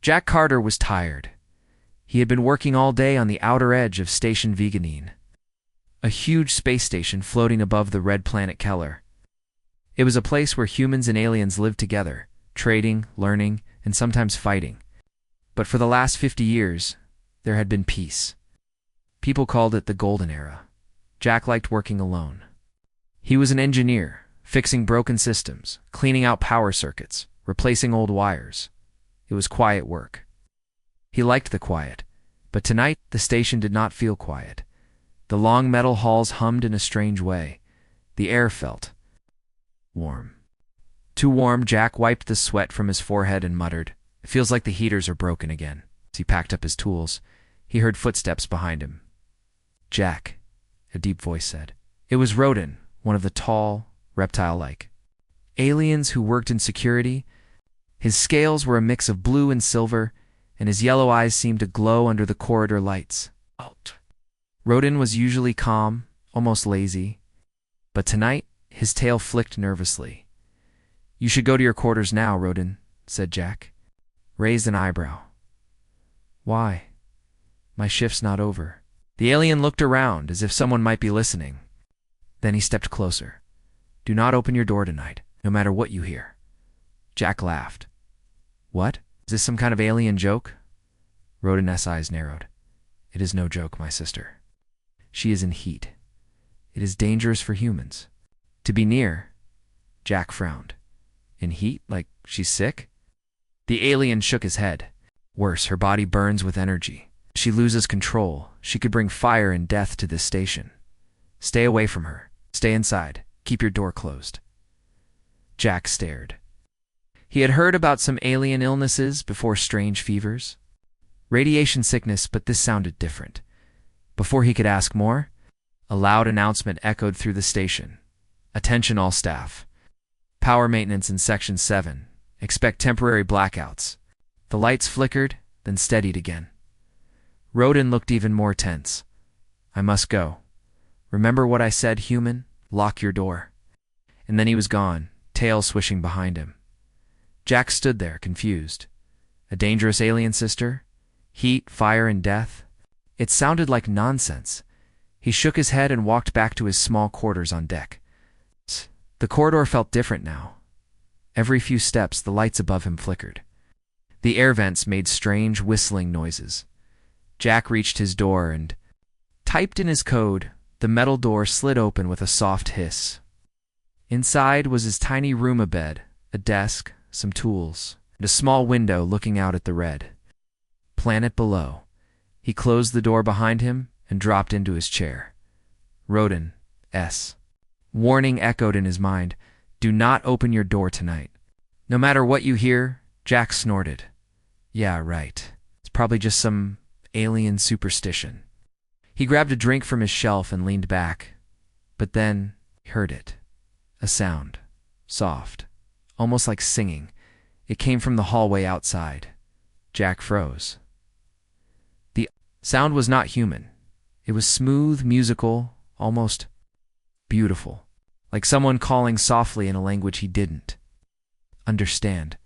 Jack Carter was tired. He had been working all day on the outer edge of Station Veganine, a huge space station floating above the red planet Keller. It was a place where humans and aliens lived together, trading, learning, and sometimes fighting. But for the last 50 years, there had been peace. People called it the Golden Era. Jack liked working alone. He was an engineer, fixing broken systems, cleaning out power circuits, replacing old wires. It was quiet work. He liked the quiet, but tonight the station did not feel quiet. The long metal halls hummed in a strange way. The air felt warm. Too warm, Jack wiped the sweat from his forehead and muttered, "It feels like the heaters are broken again." As he packed up his tools, he heard footsteps behind him. "Jack," a deep voice said. It was Rodin, one of the tall, reptile-like aliens who worked in security. His scales were a mix of blue and silver, and his yellow eyes seemed to glow under the corridor lights. Rodin was usually calm, almost lazy, but tonight his tail flicked nervously. "You should go to your quarters now, Rodin," said Jack. Raised an eyebrow. "Why? My shift's not over." The alien looked around as if someone might be listening. Then he stepped closer. "Do not open your door tonight, no matter what you hear." Jack laughed. "What? Is this some kind of alien joke?" Rodin's eyes narrowed. "It is no joke, my sister. She is in heat. It is dangerous for humans to be near." Jack frowned. "In heat? Like she's sick?" The alien shook his head. "Worse, her body burns with energy. She loses control. She could bring fire and death to this station. Stay away from her. Stay inside. Keep your door closed." Jack stared. He had heard about some alien illnesses before, strange fevers, radiation sickness, but this sounded different. Before he could ask more, a loud announcement echoed through the station. "Attention all staff. Power maintenance in Section 7. Expect temporary blackouts." The lights flickered, then steadied again. Rodin looked even more tense. "I must go. Remember what I said, human? Lock your door." And then he was gone, tail swishing behind him. Jack stood there, confused. A dangerous alien sister? Heat, fire, and death? It sounded like nonsense. He shook his head and walked back to his small quarters on deck. The corridor felt different now. Every few steps, the lights above him flickered. The air vents made strange whistling noises. Jack reached his door and typed in his code. The metal door slid open with a soft hiss. Inside was his tiny room, a bed, a desk, some tools, and a small window looking out at the red planet below. He closed the door behind him and dropped into his chair. Rodin, S. Warning echoed in his mind. "Do not open your door tonight. No matter what you hear." Jack snorted. "Yeah, right. It's probably just some alien superstition." He grabbed a drink from his shelf and leaned back. But then he heard it. A sound. Soft. Almost like singing. It came from the hallway outside. Jack froze. The sound was not human. It was smooth, musical, almost beautiful. Like someone calling softly in a language he didn't understand.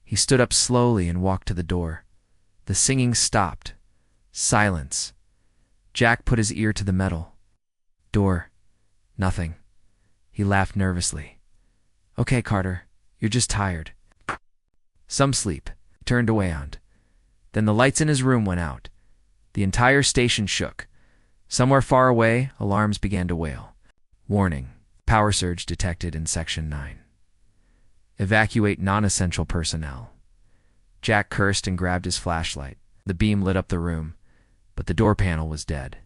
He stood up slowly and walked to the door. The singing stopped. Silence. Jack put his ear to the metal. Door. Nothing. He laughed nervously. "Okay, Carter, you're just tired. Some sleep." He turned away on. Then the lights in his room went out. The entire station shook. Somewhere far away, alarms began to wail. Warning. Power surge detected in Section 9. Evacuate non-essential personnel. Jack cursed and grabbed his flashlight. The beam lit up the room, but the door panel was dead.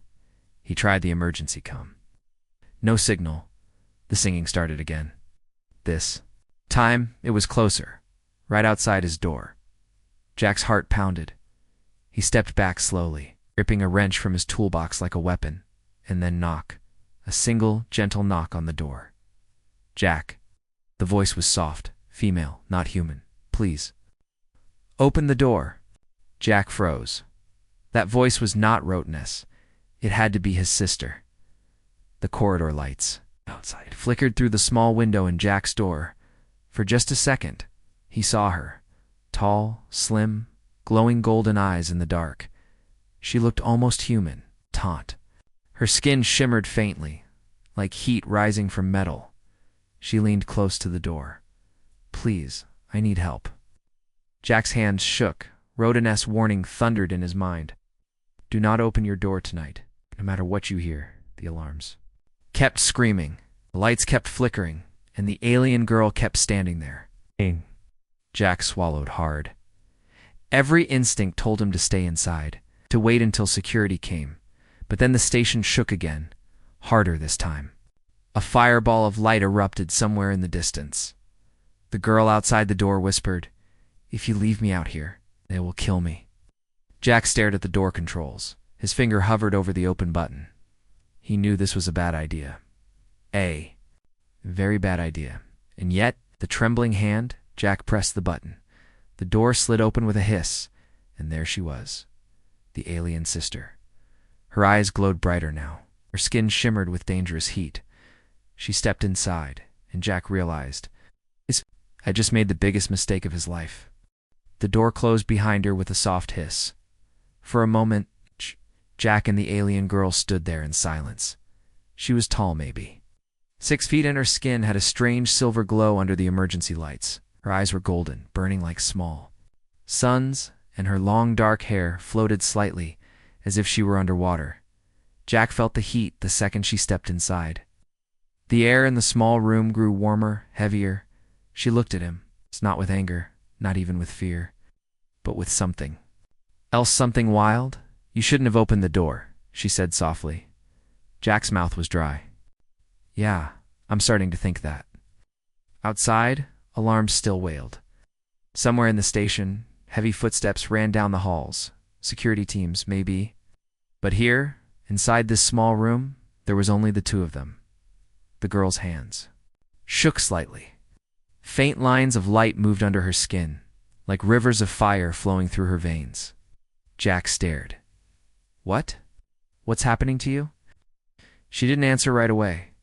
He tried the emergency com. No signal. The singing started again. This time, it was closer, right outside his door. Jack's heart pounded. He stepped back slowly, gripping a wrench from his toolbox like a weapon, and then knock. A single, gentle knock on the door. "Jack." The voice was soft, female, not human. "Please. Open the door." Jack froze. That voice was not Rottnest. It had to be his sister. The corridor lights outside flickered through the small window in Jack's door. For just a second, he saw her. Tall, slim, glowing golden eyes in the dark. She looked almost human, taut. Her skin shimmered faintly, like heat rising from metal. She leaned close to the door. "Please, I need help." Jack's hands shook. Rodin-esque warning thundered in his mind. "Do not open your door tonight, no matter what you hear." The alarms kept screaming, the lights kept flickering, and the alien girl kept standing there. Jack swallowed hard. Every instinct told him to stay inside, to wait until security came. But then the station shook again, harder this time. A fireball of light erupted somewhere in the distance. The girl outside the door whispered, "If you leave me out here, they will kill me." Jack stared at the door controls. His finger hovered over the open button. He knew this was a bad idea. A very bad idea. And yet, the trembling hand, Jack pressed the button. The door slid open with a hiss, and there she was, the alien sister. Her eyes glowed brighter now. Her skin shimmered with dangerous heat. She stepped inside, and Jack realized he had just made the biggest mistake of his life. The door closed behind her with a soft hiss. For a moment, Jack and the alien girl stood there in silence. She was tall, maybe 6 feet, and her skin had a strange silver glow under the emergency lights. Her eyes were golden, burning like small suns, and her long dark hair floated slightly, as if she were underwater. Jack felt the heat the second she stepped inside. The air in the small room grew warmer, heavier. She looked at him, not with anger, not even with fear, but with something else, something wild. "You shouldn't have opened the door," she said softly. Jack's mouth was dry. "Yeah, I'm starting to think that." Outside, alarms still wailed. Somewhere in the station, heavy footsteps ran down the halls. Security teams, maybe. But here, inside this small room, there was only the two of them. The girl's hands shook slightly. Faint lines of light moved under her skin, like rivers of fire flowing through her veins. Jack stared. "What? What's happening to you?" She didn't answer right away.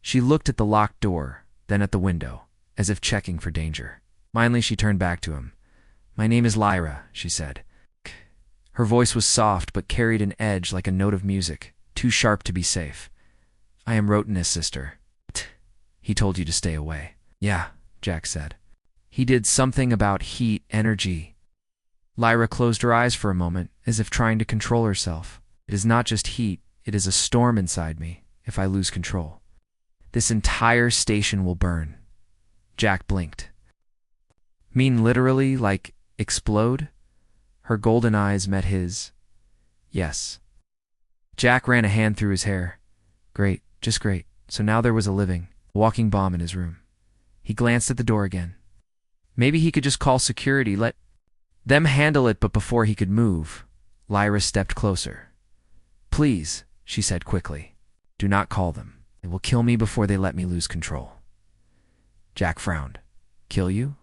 She looked at the locked door, then at the window, as if checking for danger. Finally, she turned back to him. "My name is Lyra," she said. Her voice was soft but carried an edge like a note of music, too sharp to be safe. "I am Rotin's sister. He told you to stay away." "Yeah," Jack said. "He did something about heat, energy." Lyra closed her eyes for a moment, as if trying to control herself. "It is not just heat, it is a storm inside me, if I lose control. This entire station will burn." Jack blinked. "Mean literally, like explode?" Her golden eyes met his. "Yes." Jack ran a hand through his hair. Great, just great. So now there was a living, walking bomb in his room. He glanced at the door again. Maybe he could just call security, let them handle it, but before he could move, Lyra stepped closer. "Please," she said quickly, "do not call them. They will kill me before they let me lose control." Jack frowned. "Kill you?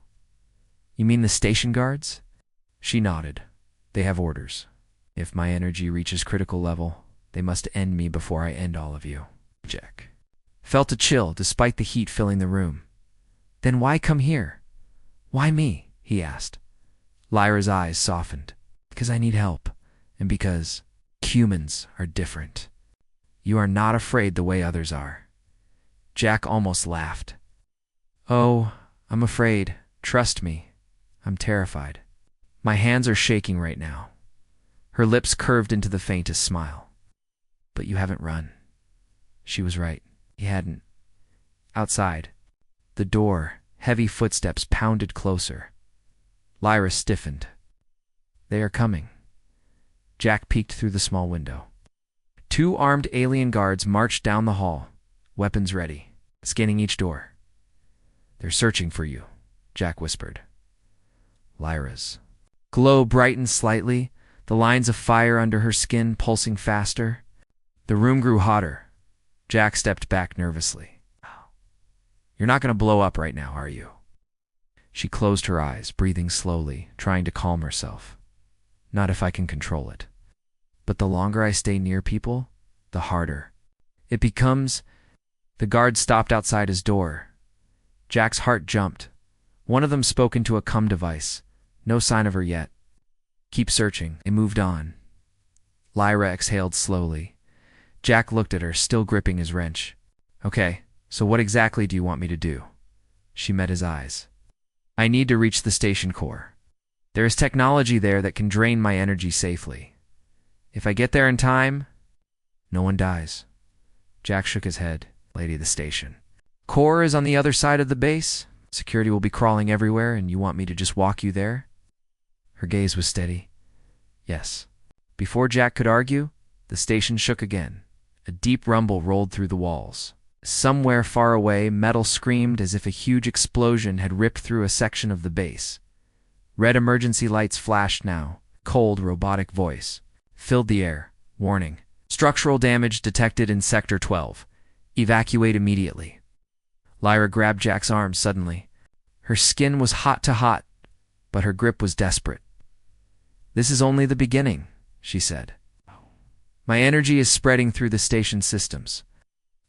You mean the station guards?" She nodded. "They have orders. If my energy reaches critical level, they must end me before I end all of you." Jack felt a chill despite the heat filling the room. "Then why come here? Why me?" he asked. Lyra's eyes softened. "Because I need help, and because humans are different. You are not afraid the way others are." Jack almost laughed. "Oh, I'm afraid. Trust me. I'm terrified. My hands are shaking right now." Her lips curved into the faintest smile. "But you haven't run." She was right. He hadn't. Outside, the door, heavy footsteps pounded closer. Lyra stiffened. "They are coming." Jack peeked through the small window. 2 armed alien guards marched down the hall, weapons ready, scanning each door. "They're searching for you," Jack whispered. Lyra's glow brightened slightly, the lines of fire under her skin pulsing faster. The room grew hotter. Jack stepped back nervously. "You're not going to blow up right now, are you?" She closed her eyes, breathing slowly, trying to calm herself. "Not if I can control it. But the longer I stay near people, the harder it becomes." The guard stopped outside his door. Jack's heart jumped. One of them spoke into a comm device. No sign of her yet. Keep searching. They moved on. Lyra exhaled slowly. Jack looked at her, still gripping his wrench. Okay, so what exactly do you want me to do? She met his eyes. I need to reach the station core. There is technology there that can drain my energy safely. If I get there in time, no one dies. Jack shook his head. Lady, the station core is on the other side of the base. Security will be crawling everywhere, and you want me to just walk you there? Her gaze was steady. Yes. Before Jack could argue, the station shook again. A deep rumble rolled through the walls. Somewhere far away, metal screamed as if a huge explosion had ripped through a section of the base. Red emergency lights flashed now. Cold, robotic voice filled the air. Warning. Structural damage detected in Sector 12. Evacuate immediately. Lyra grabbed Jack's arm suddenly. Her skin was hot to hot, but her grip was desperate. This is only the beginning, she said. My energy is spreading through the station systems.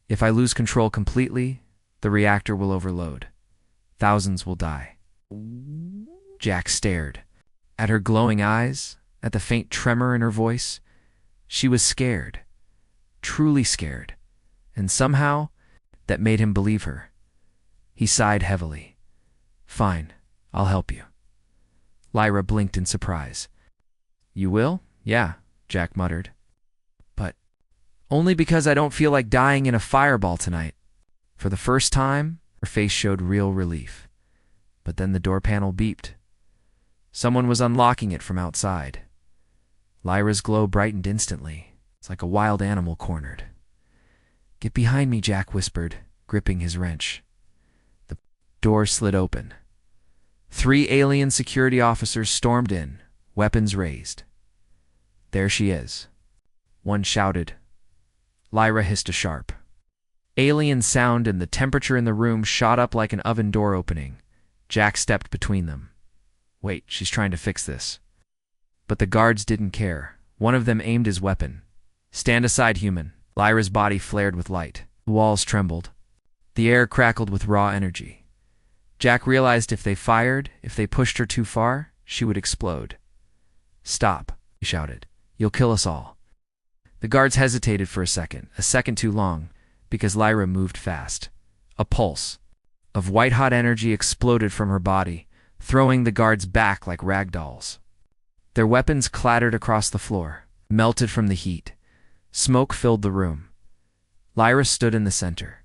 If I lose control completely, the reactor will overload. Thousands will die. Jack stared. At her glowing eyes, at the faint tremor in her voice, she was scared. Truly scared. And somehow, that made him believe her. He sighed heavily. Fine, I'll help you. Lyra blinked in surprise. You will? Yeah, Jack muttered. But only because I don't feel like dying in a fireball tonight. For the first time, her face showed real relief. But then the door panel beeped. Someone was unlocking it from outside. Lyra's glow brightened instantly. It's like a wild animal cornered. Get behind me, Jack whispered, gripping his wrench. The door slid open. 3 alien security officers stormed in, weapons raised. There she is. One shouted. Lyra hissed a sharp alien sound, and the temperature in the room shot up like an oven door opening. Jack stepped between them. Wait, she's trying to fix this. But the guards didn't care. One of them aimed his weapon. Stand aside, human. Lyra's body flared with light. The walls trembled. The air crackled with raw energy. Jack realized if they fired, if they pushed her too far, she would explode. Stop, he shouted. You'll kill us all. The guards hesitated for a second too long, because Lyra moved fast. A pulse of white-hot energy exploded from her body, throwing the guards back like rag dolls. Their weapons clattered across the floor, melted from the heat. Smoke filled the room. Lyra stood in the center,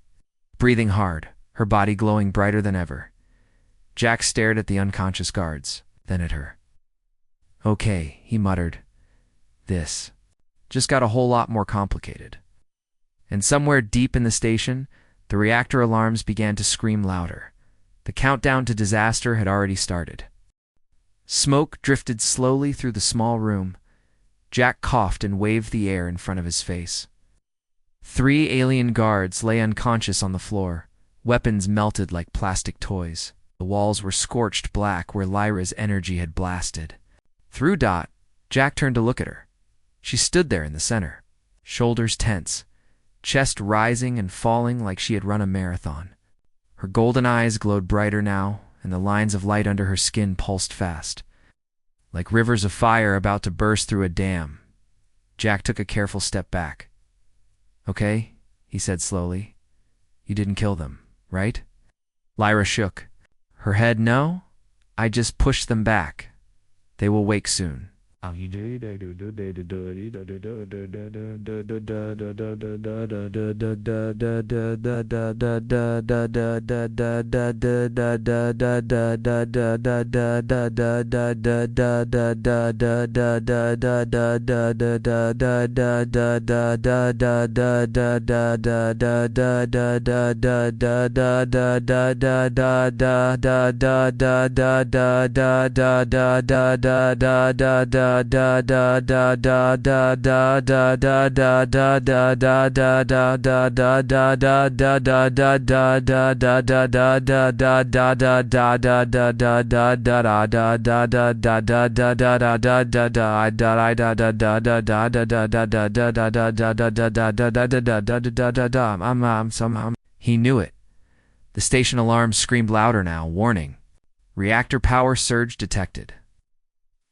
breathing hard, her body glowing brighter than ever. Jack stared at the unconscious guards, then at her. Okay, he muttered. This just got a whole lot more complicated. And somewhere deep in the station, the reactor alarms began to scream louder. The countdown to disaster had already started. Smoke drifted slowly through the small room. Jack coughed and waved the air in front of his face. 3 alien guards lay unconscious on the floor, weapons melted like plastic toys. The walls were scorched black where Lyra's energy had blasted. Through Dot, Jack turned to look at her. She stood there in the center, shoulders tense, chest rising and falling like she had run a marathon. Her golden eyes glowed brighter now, and the lines of light under her skin pulsed fast, like rivers of fire about to burst through a dam. Jack took a careful step back. Okay, he said slowly. You didn't kill them, right? Lyra shook. Her head, no. I just pushed them back. They will wake soon. He knew it. The station alarm screamed louder now, warning. Reactor power surge detected.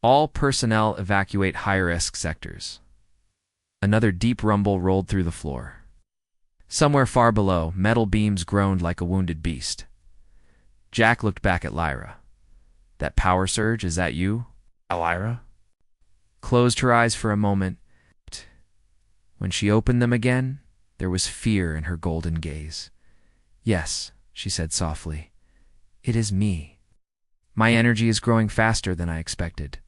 All personnel evacuate high-risk sectors. Another deep rumble rolled through the floor. Somewhere far below, metal beams groaned like a wounded beast. Jack looked back at Lyra. That power surge, is that you, Lyra? Closed her eyes for a moment. When she opened them again, there was fear in her golden gaze. Yes, she said softly. It is me. My energy is growing faster than I expected.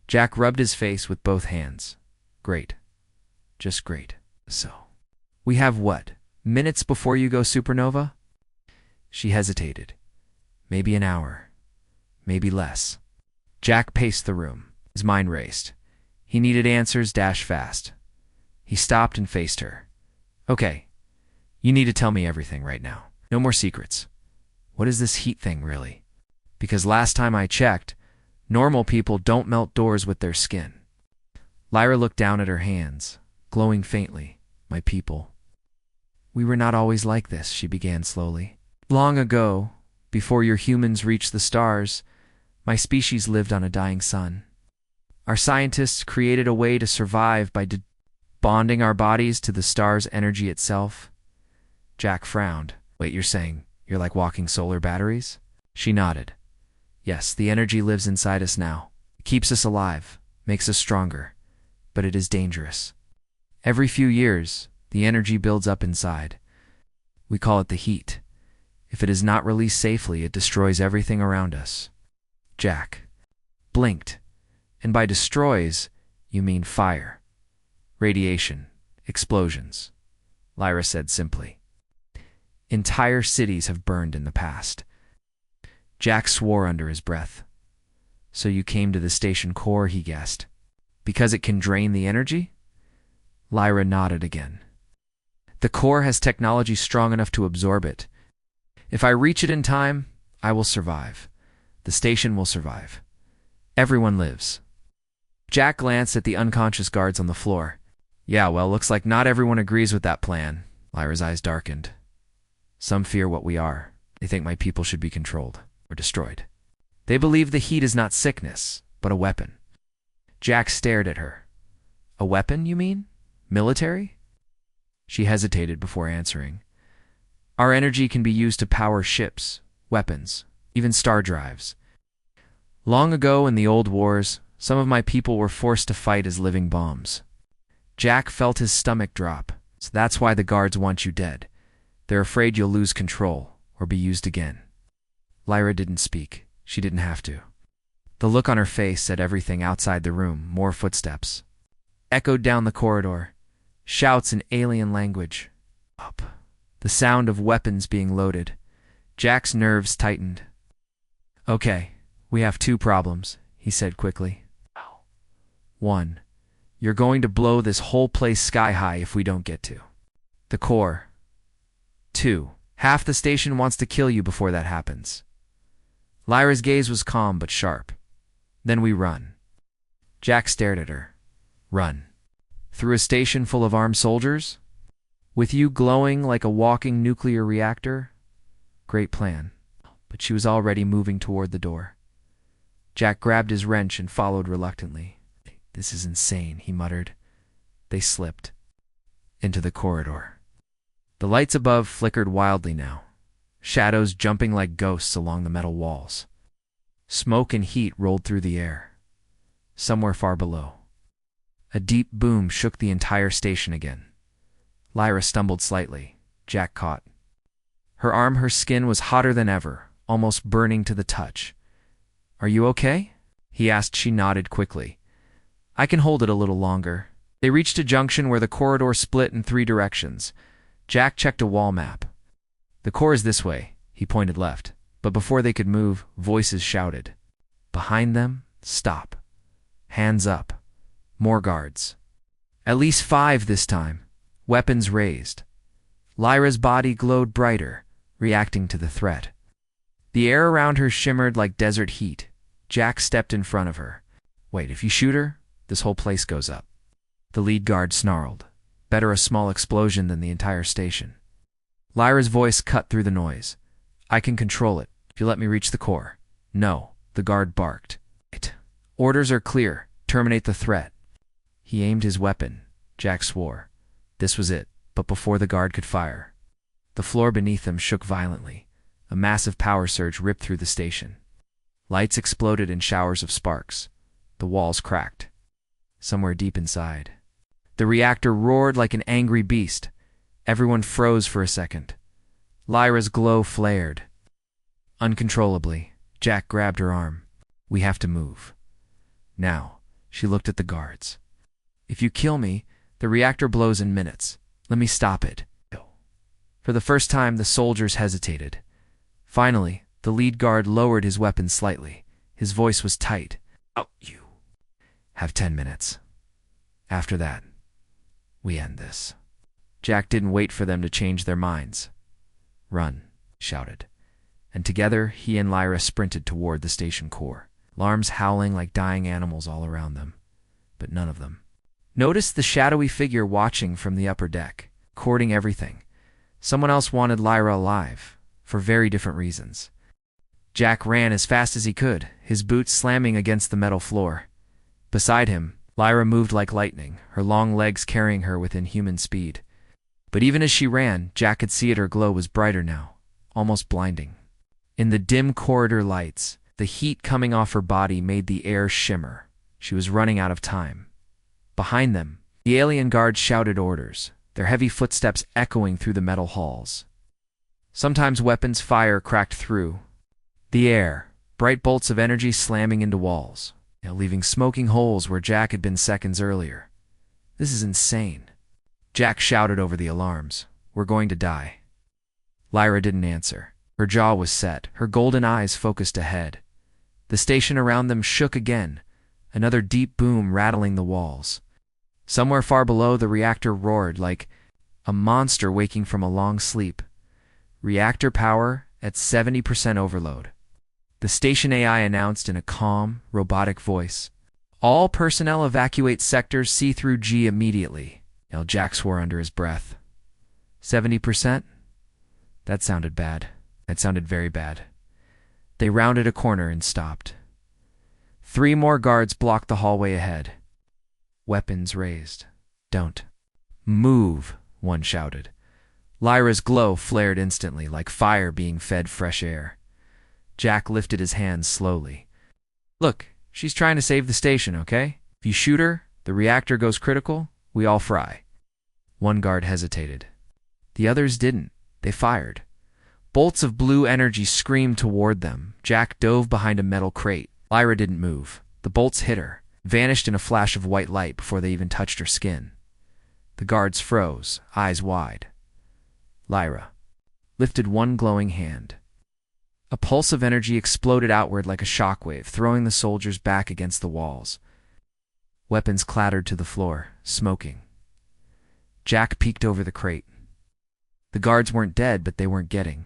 Jack rubbed his face with both hands. Great. Just great. So, we have what? Minutes before you go supernova? She hesitated. Maybe an hour. Maybe less. Jack paced the room. His mind raced. He needed answers dash fast. He stopped and faced her. Okay, you need to tell me everything right now. No more secrets. What is this heat thing, really? Because last time I checked, normal people don't melt doors with their skin. Lyra looked down at her hands, glowing faintly. My people. We were not always like this, she began slowly. Long ago, before your humans reached the stars, my species lived on a dying sun. Our scientists created a way to survive by bonding our bodies to the star's energy itself. Jack frowned. Wait, you're saying you're like walking solar batteries? She nodded. Yes, the energy lives inside us now. It keeps us alive, makes us stronger, but it is dangerous. Every few years, the energy builds up inside. We call it the heat. If it is not released safely, it destroys everything around us. Jack blinked. And by destroys, you mean fire, radiation, explosions, Lyra said simply. Entire cities have burned in the past. Jack swore under his breath. So you came to the station core, he guessed. Because it can drain the energy? Lyra nodded again. The core has technology strong enough to absorb it. If I reach it in time, I will survive. The station will survive. Everyone lives. Jack glanced at the unconscious guards on the floor. Yeah, well, looks like not everyone agrees with that plan. Lyra's eyes darkened. Some fear what we are. They think my people should be controlled or destroyed. They believe the heat is not sickness, but a weapon. Jack stared at her. A weapon, you mean? Military? She hesitated before answering. Our energy can be used to power ships, weapons, even star drives. Long ago in the old wars, some of my people were forced to fight as living bombs. Jack felt his stomach drop. So that's why the guards want you dead. They're afraid you'll lose control or be used again. Lyra didn't speak. She didn't have to. The look on her face said everything outside the room. More footsteps echoed down the corridor. Shouts in alien language. Up. The sound of weapons being loaded. Jack's nerves tightened. Okay, we have two problems, he said quickly. 1. You're going to blow this whole place sky high if we don't get to the core. 2. Half the station wants to kill you before that happens. Lyra's gaze was calm but sharp. Then we run. Jack stared at her. Run. Through a station full of armed soldiers? With you glowing like a walking nuclear reactor? Great plan. But she was already moving toward the door. Jack grabbed his wrench and followed reluctantly. This is insane, he muttered. They slipped into the corridor. The lights above flickered wildly now, shadows jumping like ghosts along the metal walls. Smoke and heat rolled through the air. Somewhere far below, a deep boom shook the entire station again. Lyra stumbled slightly. Jack caught her skin was hotter than ever, almost burning to the touch. Are you okay? He asked. She nodded quickly. I can hold it a little longer. They reached a junction where the corridor split in 3 directions. Jack checked a wall map. The core is this way, he pointed left. But before they could move, voices shouted. Behind them, stop. Hands up. More guards. At least 5 this time. Weapons raised. Lyra's body glowed brighter, reacting to the threat. The air around her shimmered like desert heat. Jack stepped in front of her. Wait, if you shoot her, this whole place goes up. The lead guard snarled. Better a small explosion than the entire station. Lyra's voice cut through the noise. I can control it, if you let me reach the core. No, the guard barked. Wait, Orders are clear. Terminate the threat. He aimed his weapon. Jack swore. This was it, but before the guard could fire, the floor beneath them shook violently. A massive power surge ripped through the station. Lights exploded in showers of sparks. The walls cracked. Somewhere deep inside, the reactor roared like an angry beast. Everyone froze for a second. Lyra's glow flared. Uncontrollably, Jack grabbed her arm. We have to move. Now, she looked at the guards. If you kill me, the reactor blows in minutes. Let me stop it. For the first time, the soldiers hesitated. Finally, the lead guard lowered his weapon slightly. His voice was tight. Oh, you have 10 minutes. After that, we end this. Jack didn't wait for them to change their minds. Run, he shouted. And together, he and Lyra sprinted toward the station core, alarms howling like dying animals all around them. But none of them noticed the shadowy figure watching from the upper deck, recording everything. Someone else wanted Lyra alive, for very different reasons. Jack ran as fast as he could, his boots slamming against the metal floor. Beside him, Lyra moved like lightning, her long legs carrying her with inhuman speed. But even as she ran, Jack could see her glow was brighter now, almost blinding. In the dim corridor lights, the heat coming off her body made the air shimmer. She was running out of time. Behind them, the alien guards shouted orders, their heavy footsteps echoing through the metal halls. Sometimes weapons' fire cracked through the air, bright bolts of energy slamming into walls, leaving smoking holes where Jack had been seconds earlier. This is insane. Jack shouted over the alarms. We're going to die. Lyra didn't answer. Her jaw was set, her golden eyes focused ahead. The station around them shook again, another deep boom rattling the walls. Somewhere far below, the reactor roared like a monster waking from a long sleep. Reactor power at 70% overload. The station AI announced in a calm, robotic voice. All personnel evacuate sectors C through G immediately. Jack swore under his breath. 70%? That sounded bad. That sounded very bad. They rounded a corner and stopped. 3 more guards blocked the hallway ahead. Weapons raised. Don't move, one shouted. Lyra's glow flared instantly, like fire being fed fresh air. Jack lifted his hands slowly. Look, she's trying to save the station, okay? If you shoot her, the reactor goes critical, we all fry. One guard hesitated. The others didn't. They fired. Bolts of blue energy screamed toward them. Jack dove behind a metal crate. Lyra didn't move. The bolts hit her, vanished in a flash of white light before they even touched her skin. The guards froze, eyes wide. Lyra lifted one glowing hand. A pulse of energy exploded outward like a shockwave, throwing the soldiers back against the walls. Weapons clattered to the floor, smoking. Jack peeked over the crate. The guards weren't dead, but they weren't getting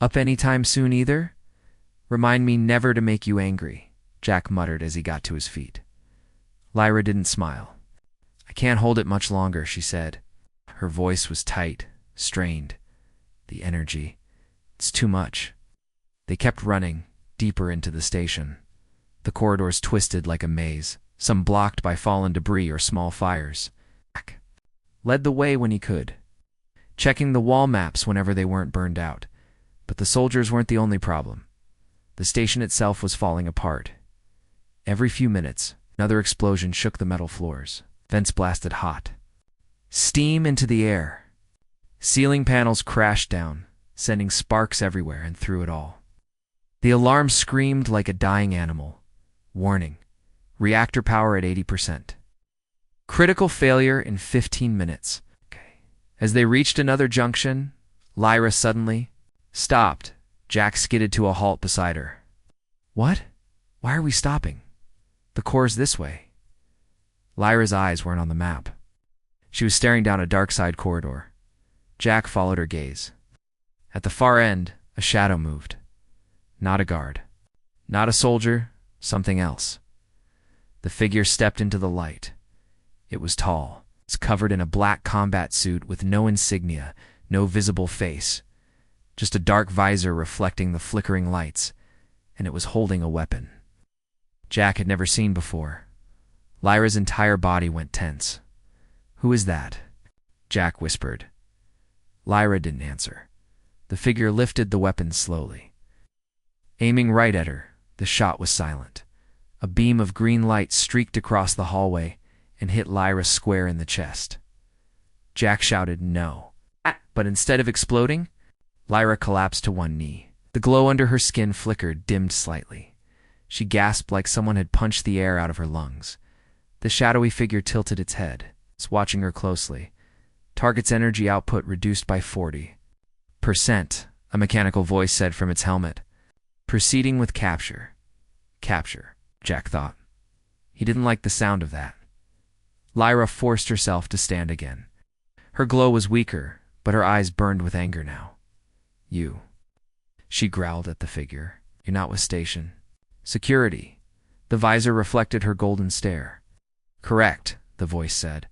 up anytime soon either. Remind me never to make you angry, Jack muttered as he got to his feet. Lyra didn't smile. I can't hold it much longer, she said. Her voice was tight, strained. The energy. It's too much. They kept running, deeper into the station. The corridors twisted like a maze, some blocked by fallen debris or small fires. Jack led the way when he could, checking the wall maps whenever they weren't burned out. But the soldiers weren't the only problem. The station itself was falling apart. Every few minutes, another explosion shook the metal floors. Vents blasted hot. Steam into the air. Ceiling panels crashed down, sending sparks everywhere and through it all. The alarm screamed like a dying animal. Warning. Reactor power at 80%. Critical failure in 15 minutes. As they reached another junction, Lyra suddenly stopped. Jack skidded to a halt beside her. What? Why are we stopping? The core's this way. Lyra's eyes weren't on the map. She was staring down a dark side corridor. Jack followed her gaze. At the far end, a shadow moved. Not a guard. Not a soldier. Something else. The figure stepped into the light. It was tall. It's covered in a black combat suit with no insignia, no visible face. Just a dark visor reflecting the flickering lights, and it was holding a weapon. Jack had never seen before. Lyra's entire body went tense. "Who is that?" Jack whispered. Lyra didn't answer. The figure lifted the weapon slowly. Aiming right at her, the shot was silent. A beam of green light streaked across the hallway and hit Lyra square in the chest. Jack shouted, "No." But instead of exploding, Lyra collapsed to one knee. The glow under her skin flickered, dimmed slightly. She gasped like someone had punched the air out of her lungs. The shadowy figure tilted its head, watching her closely. Target's energy output reduced by 40%, a mechanical voice said from its helmet. "Proceeding with capture." Capture, Jack thought. He didn't like the sound of that. Lyra forced herself to stand again. Her glow was weaker, but her eyes burned with anger now. "You," she growled at the figure. "You're not with Station Security." The visor reflected her golden stare. "Correct," the voice said.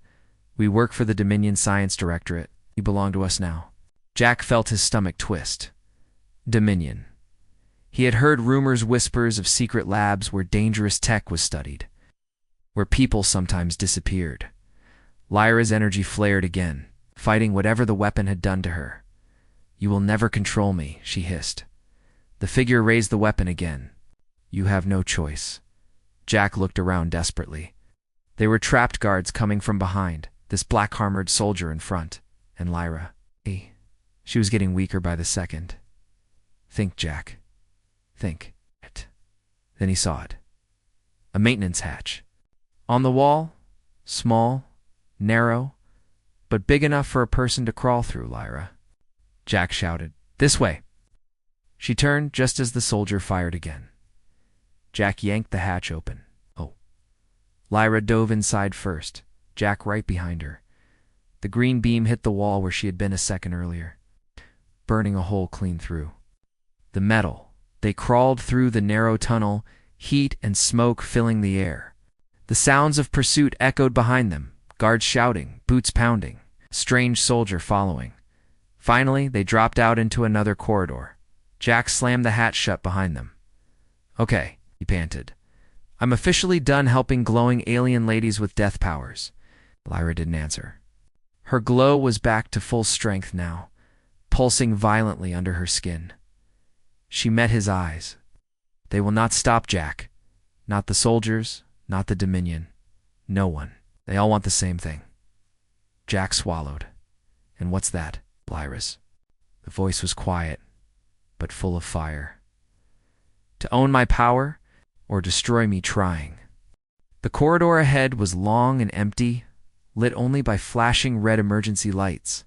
"We work for the Dominion Science Directorate. You belong to us now." Jack felt his stomach twist. Dominion. He had heard whispers of secret labs where dangerous tech was studied, where people sometimes disappeared. Lyra's energy flared again, fighting whatever the weapon had done to her. "You will never control me," she hissed. The figure raised the weapon again. "You have no choice." Jack looked around desperately. They were trapped guards coming from behind, this black-armored soldier in front, and Lyra. She was getting weaker by the second. "Think, Jack. Think." Then he saw it. A maintenance hatch. On the wall, small, narrow, but big enough for a person to crawl through, Lyra. Jack shouted, "This way!" She turned just as the soldier fired again. Jack yanked the hatch open. Oh. Lyra dove inside first, Jack right behind her. The green beam hit the wall where she had been a second earlier, burning a hole clean through. The metal. They crawled through the narrow tunnel, heat and smoke filling the air. The sounds of pursuit echoed behind them, guards shouting, boots pounding, strange soldier following. Finally, they dropped out into another corridor. Jack slammed the hatch shut behind them. "Okay," he panted. "I'm officially done helping glowing alien ladies with death powers." Lyra didn't answer. Her glow was back to full strength now, pulsing violently under her skin. She met his eyes. "They will not stop, Jack. Not the soldiers, not the Dominion. No one. They all want the same thing." Jack swallowed. "And what's that?" Lyra's. The voice was quiet, but full of fire. "To own my power, or destroy me trying." The corridor ahead was long and empty, lit only by flashing red emergency lights.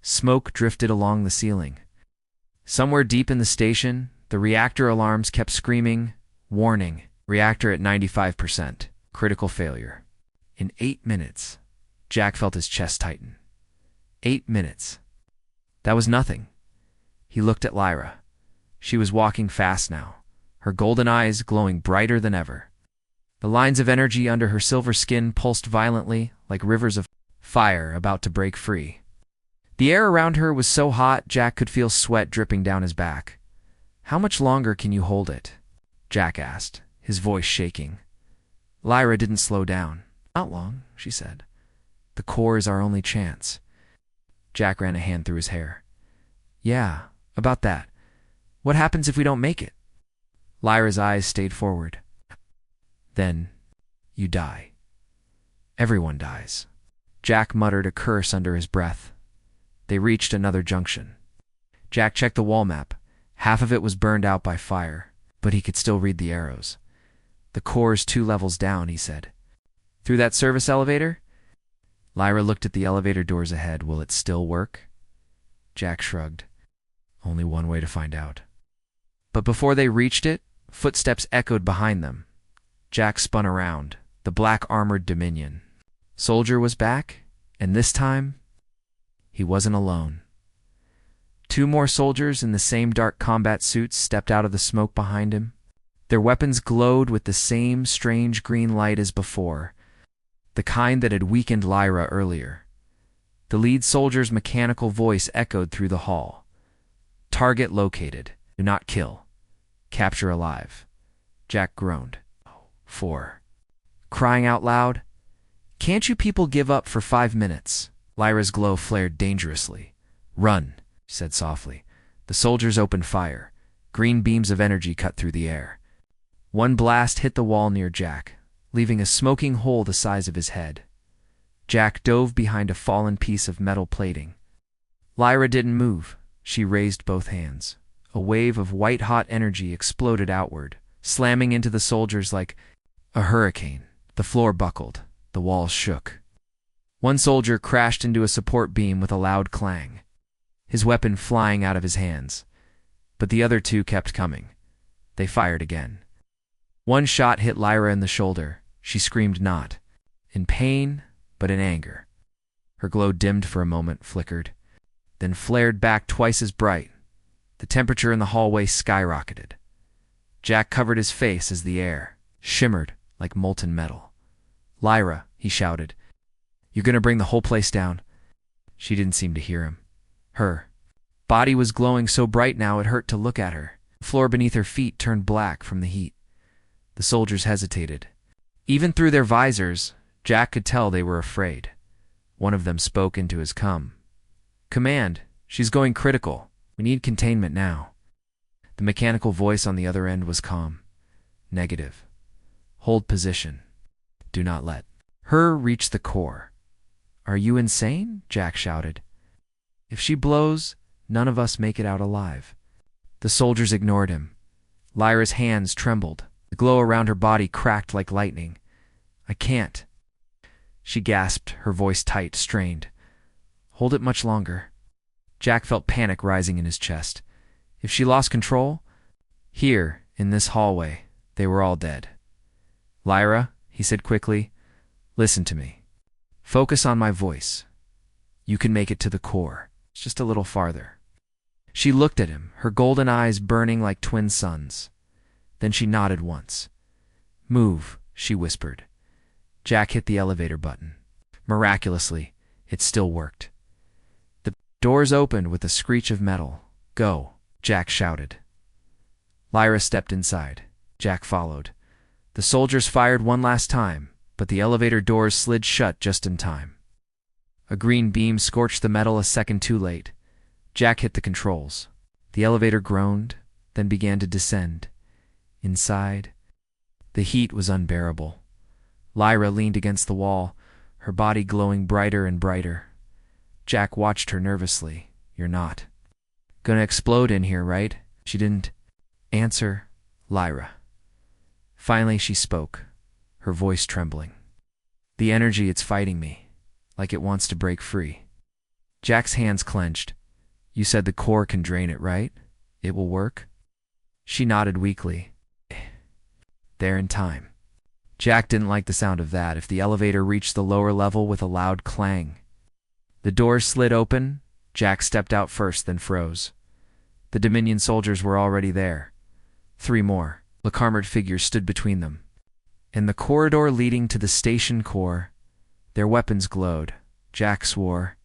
Smoke drifted along the ceiling. Somewhere deep in the station, the reactor alarms kept screaming, "Warning, reactor at 95%, critical failure." In 8 minutes, Jack felt his chest tighten. 8 minutes. That was nothing. He looked at Lyra. She was walking fast now, her golden eyes glowing brighter than ever. The lines of energy under her silver skin pulsed violently, like rivers of fire about to break free. The air around her was so hot Jack could feel sweat dripping down his back. "How much longer can you hold it?" Jack asked, his voice shaking. Lyra didn't slow down. "Not long," she said. "The core is our only chance." Jack ran a hand through his hair. "Yeah, about that. What happens if we don't make it?" Lyra's eyes stayed forward. "Then you die. Everyone dies." Jack muttered a curse under his breath. They reached another junction. Jack checked the wall map. Half of it was burned out by fire, but he could still read the arrows. "The core's 2 levels down," he said. "Through that service elevator?" Lyra looked at the elevator doors ahead. "Will it still work?" Jack shrugged. "Only one way to find out." But before they reached it, footsteps echoed behind them. Jack spun around. The black-armored Dominion. Soldier was back, and this time, he wasn't alone. 2 more soldiers in the same dark combat suits stepped out of the smoke behind him. Their weapons glowed with the same strange green light as before, the kind that had weakened Lyra earlier. The lead soldier's mechanical voice echoed through the hall. "Target located. Do not kill. Capture alive." Jack groaned. 4. Crying out loud, "Can't you people give up for 5 minutes?" Lyra's glow flared dangerously. "Run," she said softly. The soldiers opened fire. Green beams of energy cut through the air. One blast hit the wall near Jack, leaving a smoking hole the size of his head. Jack dove behind a fallen piece of metal plating. Lyra didn't move. She raised both hands. A wave of white-hot energy exploded outward, slamming into the soldiers like a hurricane. The floor buckled. The walls shook. One soldier crashed into a support beam with a loud clang, his weapon flying out of his hands. But the other two kept coming. They fired again. One shot hit Lyra in the shoulder. She screamed not in pain, but in anger. Her glow dimmed for a moment, flickered, then flared back twice as bright. The temperature in the hallway skyrocketed. Jack covered his face as the air shimmered like molten metal. "Lyra," he shouted, "you're going to bring the whole place down?" She didn't seem to hear him. Her body was glowing so bright now it hurt to look at her. The floor beneath her feet turned black from the heat. The soldiers hesitated. Even through their visors, Jack could tell they were afraid. One of them spoke into his command, "She's going critical. We need containment now." The mechanical voice on the other end was calm. "Negative. Hold position. Do not let her reach the core." "Are you insane?" Jack shouted. "If she blows, none of us make it out alive." The soldiers ignored him. Lyra's hands trembled. The glow around her body cracked like lightning. "I can't," she gasped, her voice tight, strained. "Hold it much longer." Jack felt panic rising in his chest. If she lost control? Here, in this hallway, they were all dead. "Lyra," he said quickly, "listen to me. Focus on my voice. You can make it to the core. It's just a little farther." She looked at him, her golden eyes burning like twin suns. Then she nodded once. "Move," she whispered. Jack hit the elevator button. Miraculously, it still worked. The doors opened with a screech of metal. "Go," Jack shouted. Lyra stepped inside. Jack followed. The soldiers fired one last time, but the elevator doors slid shut just in time. A green beam scorched the metal a second too late. Jack hit the controls. The elevator groaned, then began to descend. Inside, the heat was unbearable. Lyra leaned against the wall, her body glowing brighter and brighter. Jack watched her nervously. "You're not gonna explode in here, right?" She didn't answer. "Lyra." Finally she spoke, her voice trembling. "The energy, it's fighting me, like it wants to break free." Jack's hands clenched. "You said the core can drain it, right? It will work?" She nodded weakly. "There in time." Jack didn't like the sound of that if the elevator reached the lower level with a loud clang. The doors slid open. Jack stepped out first, then froze. The Dominion soldiers were already there. 3 more. Armored figures stood between them. In the corridor leading to the station core, their weapons glowed. Jack swore,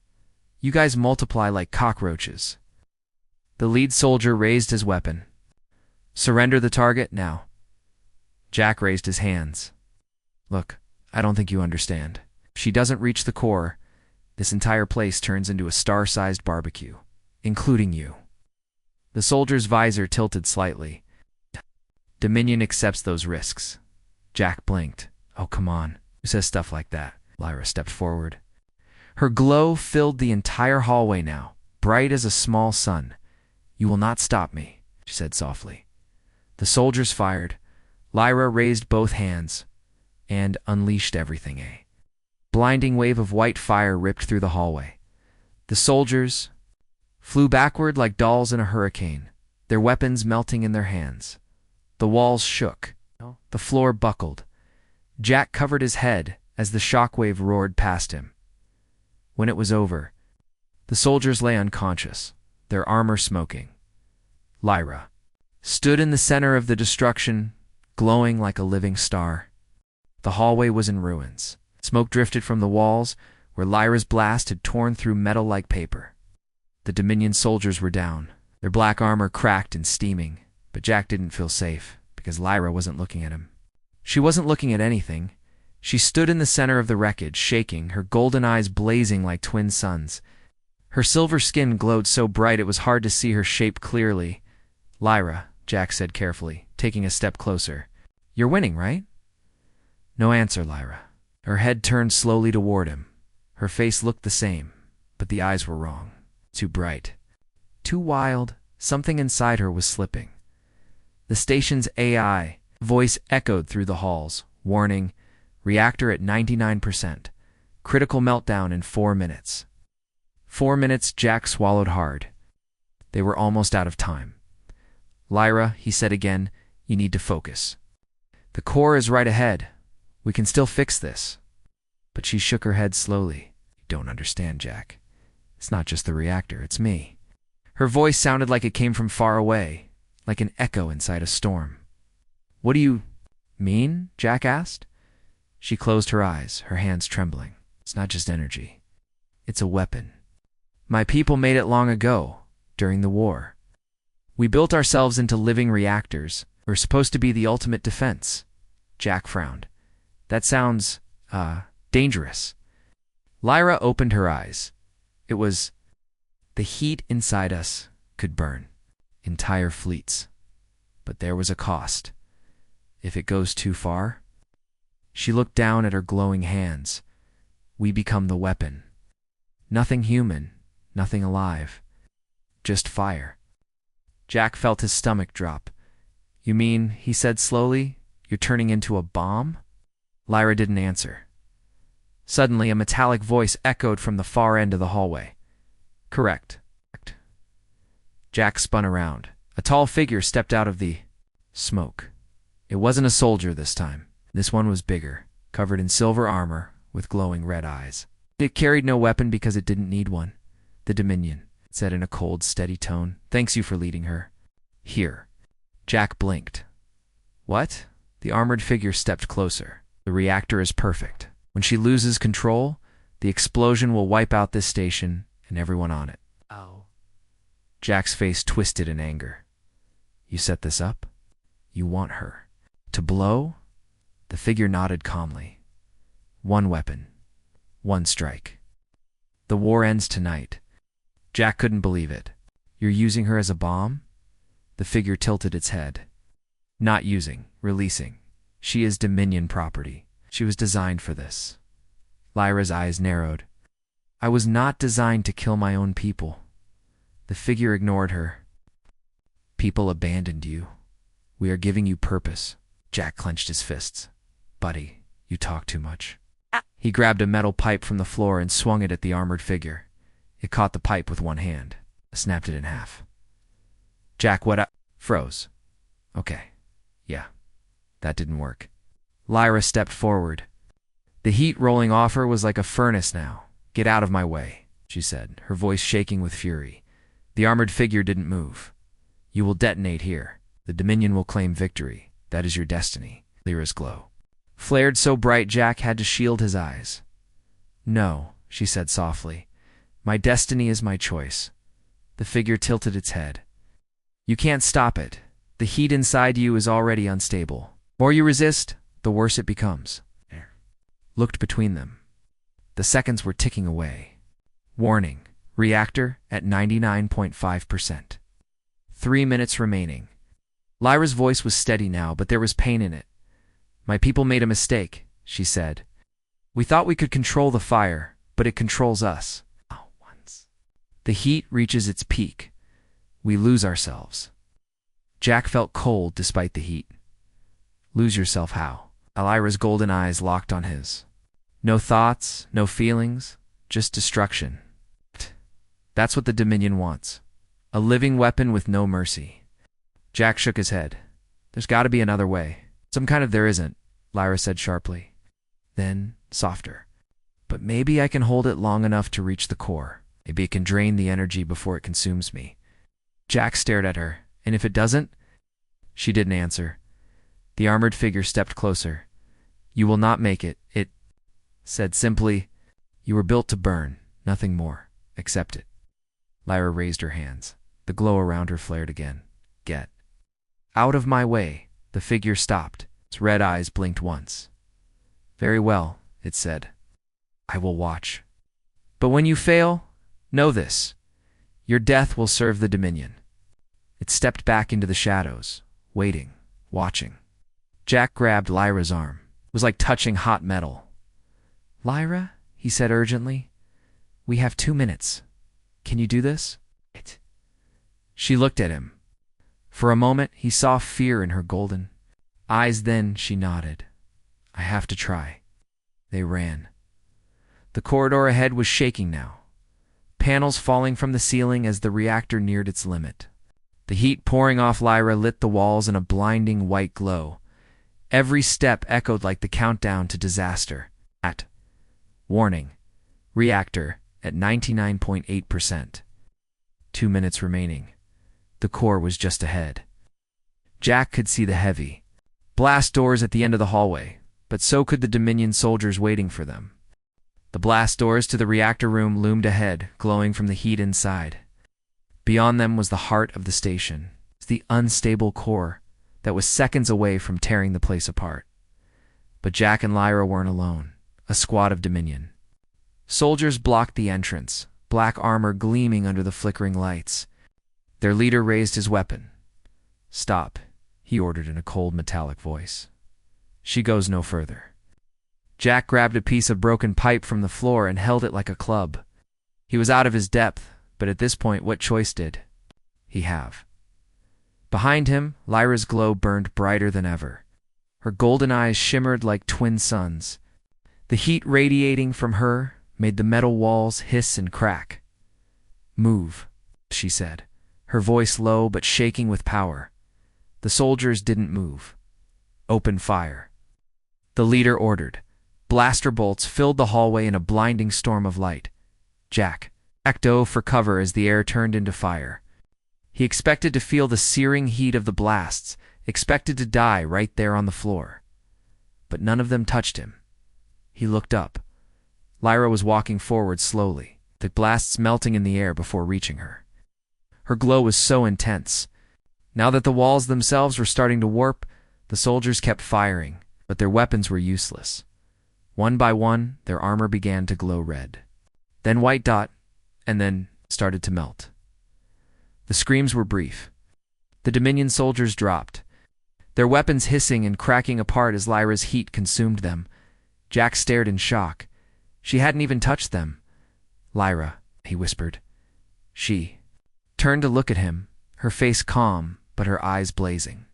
"You guys multiply like cockroaches." The lead soldier raised his weapon. "Surrender the target now." Jack raised his hands. "Look, I don't think you understand. If she doesn't reach the core, this entire place turns into a star-sized barbecue, including you." The soldier's visor tilted slightly. "Dominion accepts those risks." Jack blinked. "Oh, come on. Who says stuff like that?" Lyra stepped forward. Her glow filled the entire hallway now, bright as a small sun. "You will not stop me," she said softly. The soldiers fired. Lyra raised both hands and unleashed everything. A blinding wave of white fire ripped through the hallway. The soldiers flew backward like dolls in a hurricane, their weapons melting in their hands. The walls shook. The floor buckled. Jack covered his head as the shockwave roared past him. When it was over, the soldiers lay unconscious, their armor smoking. Lyra stood in the center of the destruction, glowing like a living star. The hallway was in ruins. Smoke drifted from the walls, where Lyra's blast had torn through metal like paper. The Dominion soldiers were down, their black armor cracked and steaming, but Jack didn't feel safe, because Lyra wasn't looking at him. She wasn't looking at anything. She stood in the center of the wreckage, shaking, her golden eyes blazing like twin suns. Her silver skin glowed so bright it was hard to see her shape clearly. "Lyra," Jack said carefully, taking a step closer. "You're winning, right?" No answer, Lyra. Her head turned slowly toward him. Her face looked the same, but the eyes were wrong. Too bright. Too wild. Something inside her was slipping. The station's AI voice echoed through the halls, warning, "Reactor at 99%. Critical meltdown in 4 minutes." 4 minutes. Jack swallowed hard. They were almost out of time. "Lyra," he said again, "you need to focus. The core is right ahead. We can still fix this." But she shook her head slowly. "You don't understand, Jack. It's not just the reactor, it's me." Her voice sounded like it came from far away, like an echo inside a storm. "What do you mean?" Jack asked. She closed her eyes, her hands trembling. "It's not just energy. It's a weapon. My people made it long ago, during the war. We built ourselves into living reactors. We're supposed to be the ultimate defense." Jack frowned. "That sounds, dangerous." Lyra opened her eyes. It was the heat inside us could burn entire fleets. But there was a cost. If it goes too far. She looked down at her glowing hands. "We become the weapon. Nothing human, nothing alive. Just fire." Jack felt his stomach drop. "You mean," he said slowly, "you're turning into a bomb?" Lyra didn't answer. Suddenly, a metallic voice echoed from the far end of the hallway. "Correct." Jack spun around. A tall figure stepped out of the smoke. It wasn't a soldier this time. This one was bigger, covered in silver armor, with glowing red eyes. It carried no weapon because it didn't need one. "The Dominion," it said in a cold, steady tone. "Thanks you for leading her." "Here." Jack blinked. "What?" The armored figure stepped closer. "The reactor is perfect. When she loses control, the explosion will wipe out this station and everyone on it." "Oh." Jack's face twisted in anger. "You set this up? You want her to blow?" The figure nodded calmly. "One weapon. One strike. The war ends tonight." Jack couldn't believe it. "You're using her as a bomb?" The figure tilted its head. "Not using, releasing. She is Dominion property. She was designed for this." Lyra's eyes narrowed. "I was not designed to kill my own people." The figure ignored her. "People abandoned you. We are giving you purpose." Jack clenched his fists. "Buddy, you talk too much." He grabbed a metal pipe from the floor and swung it at the armored figure. It caught the pipe with one hand, snapped it in half. Jack froze. "Okay. Yeah. That didn't work." Lyra stepped forward. The heat rolling off her was like a furnace now. "Get out of my way," she said, her voice shaking with fury. The armored figure didn't move. "You will detonate here. The Dominion will claim victory. That is your destiny." Lyra's glow flared so bright Jack had to shield his eyes. "No," she said softly. "My destiny is my choice." The figure tilted its head. "You can't stop it. The heat inside you is already unstable. The more you resist, the worse it becomes." Looked between them. The seconds were ticking away. Warning: reactor at 99.5%. 3 minutes remaining. Lyra's voice was steady now, but there was pain in it. "My people made a mistake," she said. "We thought we could control the fire, but it controls us. Once the heat reaches its peak, we lose ourselves." Jack felt cold despite the heat. "Lose yourself how?" Lyra's golden eyes locked on his. "No thoughts, no feelings, just destruction. That's what the Dominion wants. A living weapon with no mercy." Jack shook his head. "There's got to be another way." "Some kind of there isn't," Lyra said sharply. Then, softer. "But maybe I can hold it long enough to reach the core. Maybe it can drain the energy before it consumes me." Jack stared at her. "And if it doesn't?" She didn't answer. The armored figure stepped closer. "You will not make it. It said simply, you were built to burn, nothing more. Accept it." Lyra raised her hands. The glow around her flared again. "Get out of my way." The figure stopped. Its red eyes blinked once. "Very well," it said. "I will watch. But when you fail, know this. Your death will serve the Dominion." It stepped back into the shadows, waiting, watching. Jack grabbed Lyra's arm. It was like touching hot metal. "Lyra," he said urgently, "we have 2 minutes. Can you do this?" She looked at him. For a moment, he saw fear in her golden eyes. Then she nodded. "I have to try." They ran. The corridor ahead was shaking now, panels falling from the ceiling as the reactor neared its limit. The heat pouring off Lyra lit the walls in a blinding white glow. Every step echoed like the countdown to disaster. Warning. Reactor at 99.8%. 2 minutes remaining. The core was just ahead. Jack could see the heavy blast doors at the end of the hallway, but so could the Dominion soldiers waiting for them. The blast doors to the reactor room loomed ahead, glowing from the heat inside. Beyond them was the heart of the station, the unstable core that was seconds away from tearing the place apart. But Jack and Lyra weren't alone. A squad of Dominion soldiers blocked the entrance, black armor gleaming under the flickering lights. Their leader raised his weapon. "Stop," he ordered in a cold metallic voice. "She goes no further." Jack grabbed a piece of broken pipe from the floor and held it like a club. He was out of his depth, but at this point, what choice did he have? Behind him, Lyra's glow burned brighter than ever. Her golden eyes shimmered like twin suns. The heat radiating from her made the metal walls hiss and crack. "Move," she said, her voice low but shaking with power. The soldiers didn't move. "Open fire." The leader ordered. Blaster bolts filled the hallway in a blinding storm of light. Jack dove for cover as the air turned into fire. He expected to feel the searing heat of the blasts, expected to die right there on the floor. But none of them touched him. He looked up. Lyra was walking forward slowly, the blasts melting in the air before reaching her. Her glow was so intense. Now that the walls themselves were starting to warp, the soldiers kept firing, but their weapons were useless. One by one, their armor began to glow red. Then white dot, and then started to melt. The screams were brief. The Dominion soldiers dropped, their weapons hissing and cracking apart as Lyra's heat consumed them. Jack stared in shock. She hadn't even touched them. "Lyra," he whispered. She turned to look at him, her face calm, but her eyes blazing.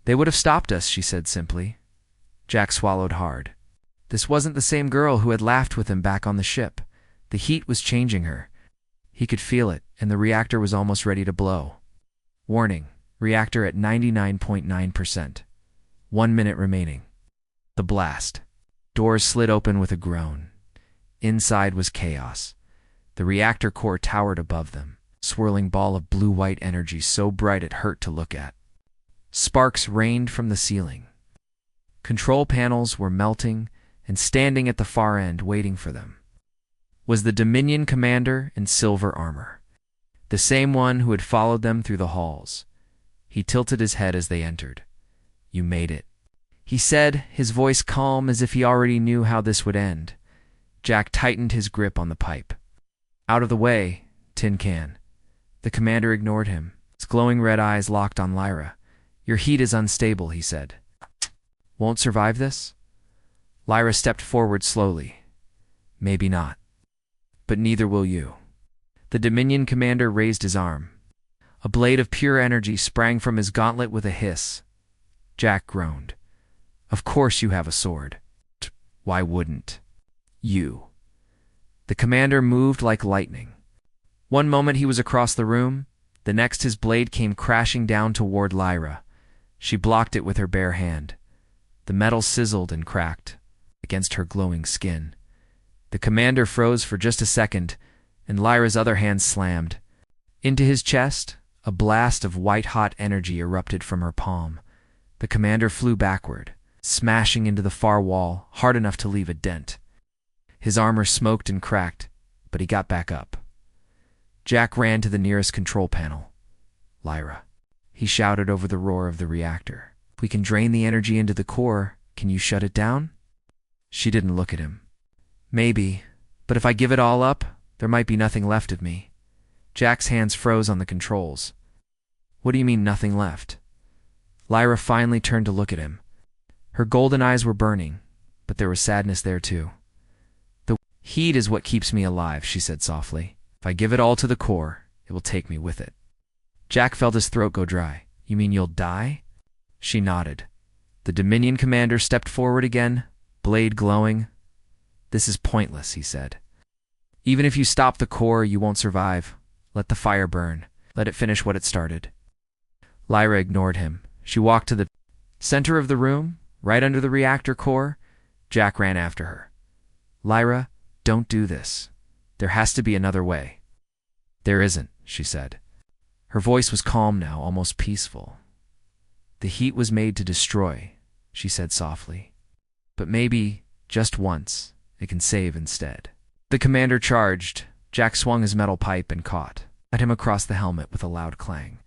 "They would have stopped us," she said simply. Jack swallowed hard. This wasn't the same girl who had laughed with him back on the ship. The heat was changing her. He could feel it, and the reactor was almost ready to blow. Warning, reactor at 99.9%. 1 minute remaining. The blast. Doors slid open with a groan. Inside was chaos. The reactor core towered above them, swirling ball of blue-white energy so bright it hurt to look at. Sparks rained from the ceiling. Control panels were melting, and standing at the far end waiting for them was the Dominion commander in silver armor, the same one who had followed them through the halls. He tilted his head as they entered. "You made it," he said, his voice calm as if he already knew how this would end. Jack tightened his grip on the pipe. "Out of the way, tin can." The commander ignored him, his glowing red eyes locked on Lyra. "Your heat is unstable," he said. "Won't survive this?" Lyra stepped forward slowly. "Maybe not. But neither will you." The Dominion commander raised his arm. A blade of pure energy sprang from his gauntlet with a hiss. Jack groaned. "Of course you have a sword. Why wouldn't you?" The commander moved like lightning. One moment he was across the room, the next his blade came crashing down toward Lyra. She blocked it with her bare hand. The metal sizzled and cracked against her glowing skin. The commander froze for just a second, and Lyra's other hand slammed. Into his chest, a blast of white-hot energy erupted from her palm. The commander flew backward, smashing into the far wall, hard enough to leave a dent. His armor smoked and cracked, but he got back up. Jack ran to the nearest control panel. "Lyra," he shouted over the roar of the reactor. we can drain the energy into the core, can you shut it down? She didn't look at him. Maybe, but if I give it all up, there might be nothing left of me. Jack's hands froze on the controls. What do you mean nothing left? Lyra finally turned to look at him. Her golden eyes were burning, but there was sadness there too. The heat is what keeps me alive, she said softly. If I give it all to the core, it will take me with it. Jack felt his throat go dry. You mean you'll die? She nodded. The Dominion commander stepped forward again, blade glowing. This is pointless, he said. Even if you stop the core, you won't survive. Let the fire burn. Let it finish what it started. Lyra ignored him. She walked to the center of the room, right under the reactor core. Jack ran after her. Lyra, don't do this. There has to be another way. There isn't, she said. Her voice was calm now, almost peaceful. The heat was made to destroy, she said softly. But maybe, just once, it can save instead. The commander charged. Jack swung his metal pipe and caught at him across the helmet with a loud clang.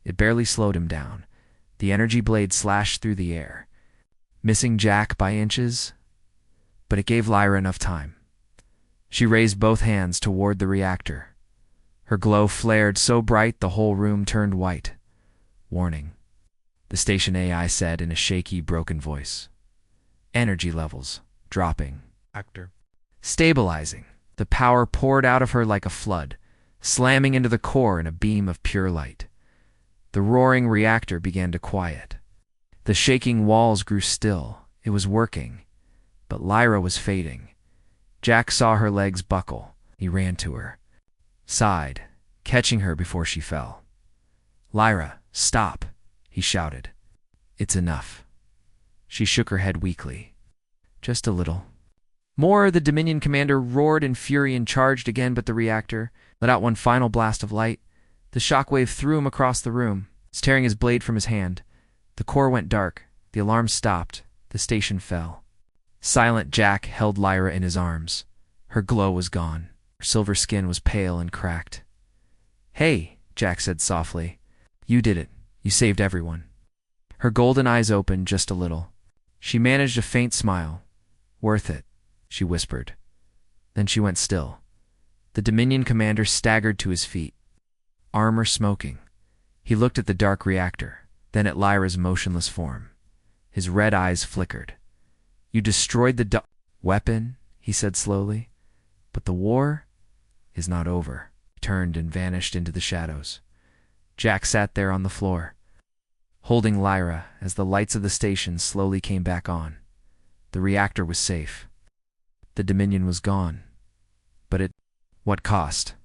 It barely slowed him down. The energy blade slashed through the air, missing Jack by inches, but it gave Lyra enough time. She raised both hands toward the reactor. Her glow flared so bright the whole room turned white. Warning, the station AI said in a shaky, broken voice. Energy levels dropping. Actor. Stabilizing. The power poured out of her like a flood, slamming into the core in a beam of pure light. The roaring reactor began to quiet. The shaking walls grew still. It was working. But Lyra was fading. Jack saw her legs buckle. He ran to her, sighed, catching her before she fell. Lyra, stop, he shouted. It's enough. She shook her head weakly. Just a little. More, the Dominion commander roared in fury and charged again, but the reactor let out one final blast of light. The shockwave threw him across the room, tearing his blade from his hand. The core went dark. The alarm stopped. The station fell. Silent Jack held Lyra in his arms. Her glow was gone. Her silver skin was pale and cracked. Hey, Jack said softly. You did it. You saved everyone. Her golden eyes opened just a little. She managed a faint smile. Worth it, she whispered. Then she went still. The Dominion commander staggered to his feet, armor smoking. He looked at the dark reactor, then at Lyra's motionless form. His red eyes flickered. You destroyed the weapon, he said slowly. But the war is not over. He turned and vanished into the shadows. Jack sat there on the floor, holding Lyra as the lights of the station slowly came back on. The reactor was safe. The Dominion was gone. But at what cost?